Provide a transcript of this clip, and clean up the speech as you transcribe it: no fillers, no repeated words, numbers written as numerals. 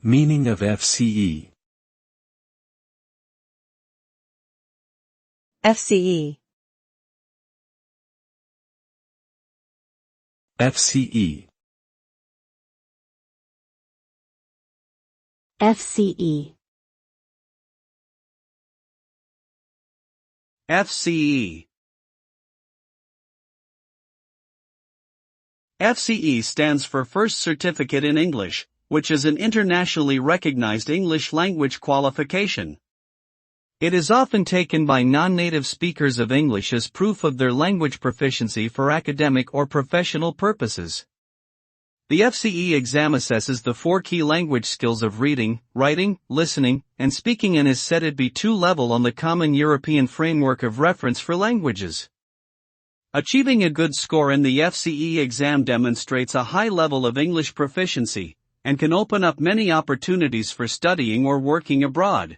Meaning of FCE. FCE. FCE. FCE. FCE. FCE stands for First Certificate in English, which is an internationally recognized English language qualification. It is often taken by non-native speakers of English as proof of their language proficiency for academic or professional purposes. The FCE exam assesses the 4 key language skills of reading, writing, listening, and speaking and is set at B2 level on the Common European Framework of Reference for Languages. Achieving a good score in the FCE exam demonstrates a high level of English proficiency, and can open up many opportunities for studying or working abroad.